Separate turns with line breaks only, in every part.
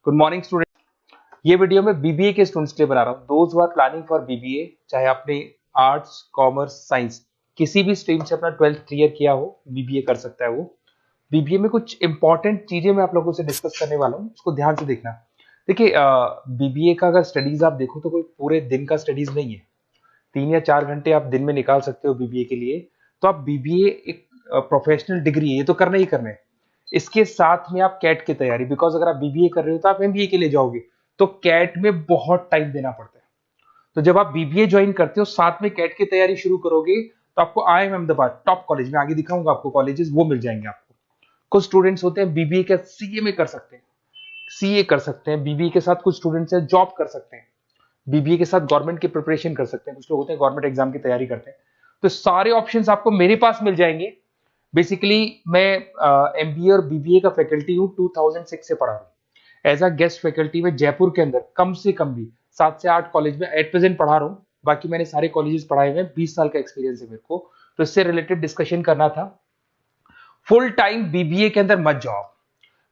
Good morning student. ये video मैं BBA के स्टूडेंट्स के लिए बना रहा हूँ। Those who are planning for BBA, चाहे आपने आर्ट्स, कॉमर्स, साइंस किसी भी स्ट्रीम से अपना 12th क्लियर किया हो, बीबीए कर सकता है वो। बीबीए में कुछ इंपॉर्टेंट चीजें मैं आप लोगों से डिस्कस करने वाला हूँ, उसको ध्यान से देखना। देखिए, बीबीए का अगर स्टडीज आप देखो तो कोई पूरे दिन का स्टडीज नहीं है। 3 या 4 घंटे आप दिन में निकाल सकते हो बीबीए के लिए। तो आप बीबीए एक प्रोफेशनल डिग्री है, ये तो करना ही करना है। इसके साथ में आप कैट की तैयारी, बिकॉज अगर आप बीबीए कर रहे हो तो आप एमबीए के लिए जाओगे, तो कैट में बहुत टाइम देना पड़ता है। तो जब आप बीबीए ज्वाइन करते हो, साथ में कैट की तैयारी शुरू करोगे, तो आपको आईआईएम अहमदाबाद टॉप कॉलेज में, आगे दिखाऊंगा आपको कॉलेजेस, वो मिल जाएंगे आपको। कुछ स्टूडेंट्स होते हैं बीबीए के सीए में कर सकते हैं, सीए कर सकते हैं बीबीए के साथ। कुछ स्टूडेंट्स हैं जॉब कर सकते हैं, बीबीए के साथ गवर्नमेंट की प्रिपरेशन कर सकते हैं। कुछ लोग होते हैं गवर्नमेंट एग्जाम की तैयारी करते हैं। तो सारे ऑप्शंस आपको मेरे पास मिल जाएंगे। बेसिकली मैं एमबीए और बीबीए का फैकल्टी हूँ, 2006 से पढ़ा रहा हूँ एज अ गेस्ट फैकल्टी में जयपुर के अंदर। कम से कम भी 7 से 8 कॉलेज में एट प्रेजेंट पढ़ा रहा हूँ। बाकी मैंने सारे कॉलेजेस पढ़ाए हुए हैं, 20 साल का एक्सपीरियंस है मेरे को। तो इससे रिलेटेड डिस्कशन करना था। फुल टाइम बीबीए के अंदर मत जाओ,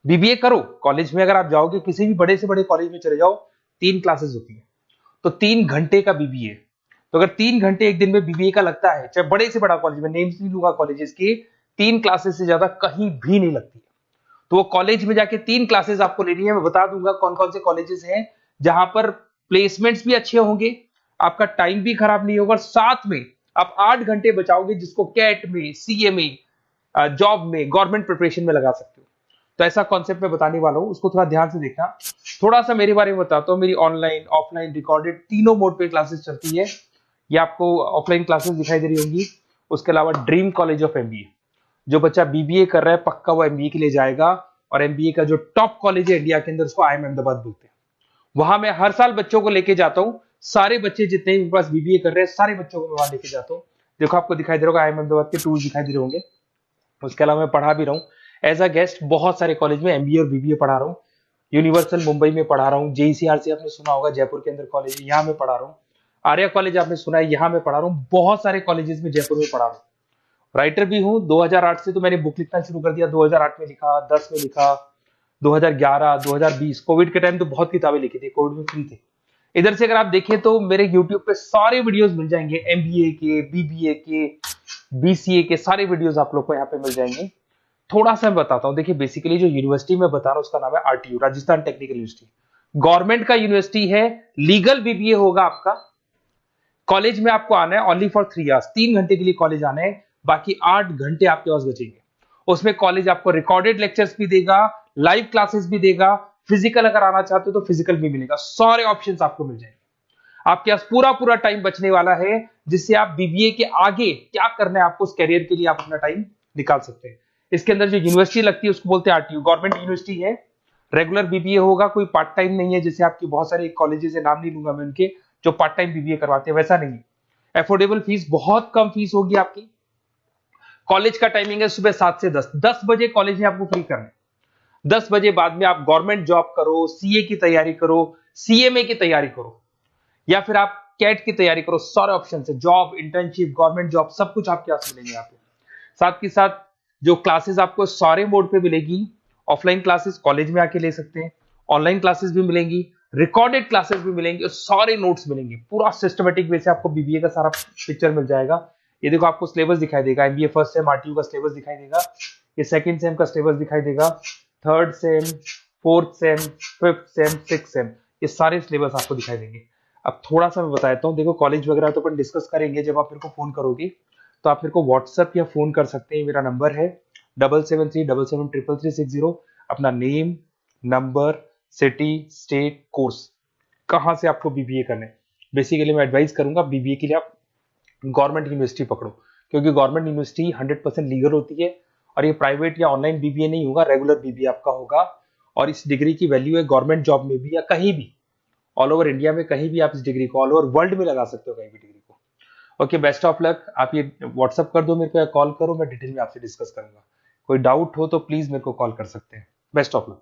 बीबीए करो। कॉलेज में अगर आप जाओगे, किसी भी बड़े से बड़े कॉलेज में चले जाओ, 3 क्लासेस होती है, तो 3 घंटे का बीबीए। तो अगर 3 घंटे एक दिन में बीबीए का लगता है, चाहे बड़े से बड़ा कॉलेज में, नेम्स नहीं लूंगा कॉलेजेस की, 3 क्लासेस से ज्यादा कहीं भी नहीं लगती है। तो वो कॉलेज में जाके 3 क्लासेस आपको लेनी है। मैं बता दूंगा कौन कौन से कॉलेजेस हैं जहां पर प्लेसमेंट्स भी अच्छे होंगे, आपका टाइम भी खराब नहीं होगा, और साथ में आप 8 घंटे बचाओगे, जिसको कैट में, सीए में, जॉब में, गवर्नमेंट प्रिपरेशन में लगा सकते हो। तो ऐसा कॉन्सेप्ट मैं बताने वाला हूं, उसको थोड़ा ध्यान से देखना। थोड़ा सा मेरे बारे में बताता हूँ। मेरी ऑनलाइन, ऑफलाइन, रिकॉर्डेड तीनों मोड पे क्लासेस चलती है। ये आपको ऑफलाइन क्लासेस दिखाई दे रही होंगी। उसके अलावा ड्रीम कॉलेज ऑफ एमबीए, जो बच्चा बीबीए कर रहा है पक्का वो एमबीए के लिए जाएगा। और एमबीए का जो टॉप कॉलेज है इंडिया के अंदर, उसको आईआईएम अहमदाबाद बोलते हैं। वहां मैं हर साल बच्चों को लेके जाता हूँ। सारे बच्चे जितने मेरे पास बीबीए कर रहे हैं, सारे बच्चों को मैं वहां लेके जाता हूँ। देखो, आपको दिखाई दे रहा होगा, आईआईएम अहमदाबाद के टूर्स दिखाई दे रहे होंगे। उसके अलावा मैं पढ़ा भी रहा हूँ एज अ गेस्ट बहुत सारे कॉलेज में, एमबीए और बीबीए पढ़ा रहा हूँ। यूनिवर्सल मुंबई में पढ़ा रहा हूँ, जेईसीआरसी आपने सुना होगा, जयपुर के अंदर कॉलेज है, यहाँ मैं पढ़ा रहा हूँ। आर्या कॉलेज आपने सुना है, यहाँ मैं पढ़ा रहा हूँ। बहुत सारे कॉलेजेस में जयपुर में पढ़ा रहा हूँ। राइटर भी हूँ। 2008 से तो मैंने बुक लिखना शुरू कर दिया। 2008 में लिखा, 10 में लिखा, 2011, 2020 कोविड के टाइम तो बहुत किताबें लिखी थी, कोविड में फ्री थे। इधर से अगर आप देखें तो मेरे यूट्यूब पे सारे वीडियोस मिल जाएंगे, एमबीए के, बीबीए के, बीसीए के सारे वीडियोस आप लोग को यहाँ पे मिल जाएंगे। थोड़ा सा मैं बताता हूँ। देखिए, बेसिकली जो यूनिवर्सिटी में बता रहा हूँ उसका नाम है RTU, Rajasthan technical university. Government का यूनिवर्सिटी है। लीगल बीबीए होगा आपका। कॉलेज में आपको आना है ओनली फॉर 3 आवर्स, 3 घंटे के लिए कॉलेज आना है। बाकी 8 घंटे आपके पास बचेंगे। उसमें कॉलेज आपको रिकॉर्डेड लेक्चर्स भी देगा, लाइव क्लासेस भी देगा। फिजिकल अगर आना चाहते हो तो फिजिकल भी मिलेगा। सारे ऑप्शंस आपको मिल जाएंगे। आपके पास पूरा पूरा टाइम बचने वाला है, जिससे आप बीबीए के आगे क्या करना है आपको, उस कैरियर के लिए आप अपना टाइम निकाल सकते हैं। इसके अंदर जो यूनिवर्सिटी लगती है उसको बोलते हैं आरटीयू, गवर्नमेंट यूनिवर्सिटी है। रेगुलर बीबीए होगा, कोई पार्ट टाइम नहीं है, जैसे आपकी बहुत सारे कॉलेजेस है, नाम नहीं लूंगा मैं उनके, जो पार्ट टाइम बीबीए करवाते हैं, वैसा नहीं है। एफोर्डेबल फीस, बहुत कम फीस होगी आपकी। कॉलेज का टाइमिंग है सुबह 7 से 10। 10 बजे कॉलेज में आपको फ्री करना है। 10 बजे बाद में आप गवर्नमेंट जॉब करो, सीए की तैयारी करो, सीएमए की तैयारी करो, या फिर आप कैट की तैयारी करो। सारे ऑप्शन है, जॉब, इंटर्नशिप, गवर्नमेंट जॉब, सब कुछ आपके पास मिलेंगे यहाँ पे। साथ के साथ जो क्लासेस आपको सारे मोड पे मिलेगी। ऑफलाइन क्लासेस कॉलेज में आके ले सकते हैं, ऑनलाइन क्लासेस भी मिलेंगी, रिकॉर्डेड क्लासेस भी मिलेंगी, और सारे नोट्स मिलेंगे। पूरा सिस्टमेटिक वे से आपको बीबीए का सारा पिक्चर मिल जाएगा। ये देखो, आपको सिलेबस दिखाई देगा। एमबीए फर्स्ट सेम आरटीयू का सिलेबस दिखाई देगा। ये सेकंड सेम का सिलेबस दिखाई देगा। Third same, fourth same, fifth sem, six same, ये सारे सिलेबस आपको दिखाई देंगे। अब थोड़ा सा मैं बता देता हूँ। देखो, कॉलेज वगैरह तो अपन डिस्कस करेंगे जब आप मेरे को फोन करोगे। तो आप मेरे को व्हाट्सएप या फोन कर सकते हैं। मेरा नंबर है 7737733360। अपना name, number, city, state, course, कहाँ से आपको बीबीए करना है। बेसिकली मैं एडवाइस करूंगा बीबीए के लिए आप गवर्नमेंट यूनिवर्सिटी पकड़ो, क्योंकि गवर्नमेंट यूनिवर्सिटी 100% लीगल होती है। और ये प्राइवेट या ऑनलाइन बीबीए नहीं होगा, रेगुलर बीबीए आपका होगा। और इस डिग्री की वैल्यू है गवर्नमेंट जॉब में भी, या कहीं भी ऑल ओवर इंडिया में, कहीं भी आप इस डिग्री को, ऑल ओवर वर्ल्ड में लगा सकते हो कहीं भी डिग्री को। Okay, best of luck. आप ये व्हाट्सअप कर दो मेरे को या कॉल करो, मैं डिटेल में आपसे डिस्कस करूंगा। कोई डाउट हो तो प्लीज मेरे को कॉल कर सकते हैं। Best of luck.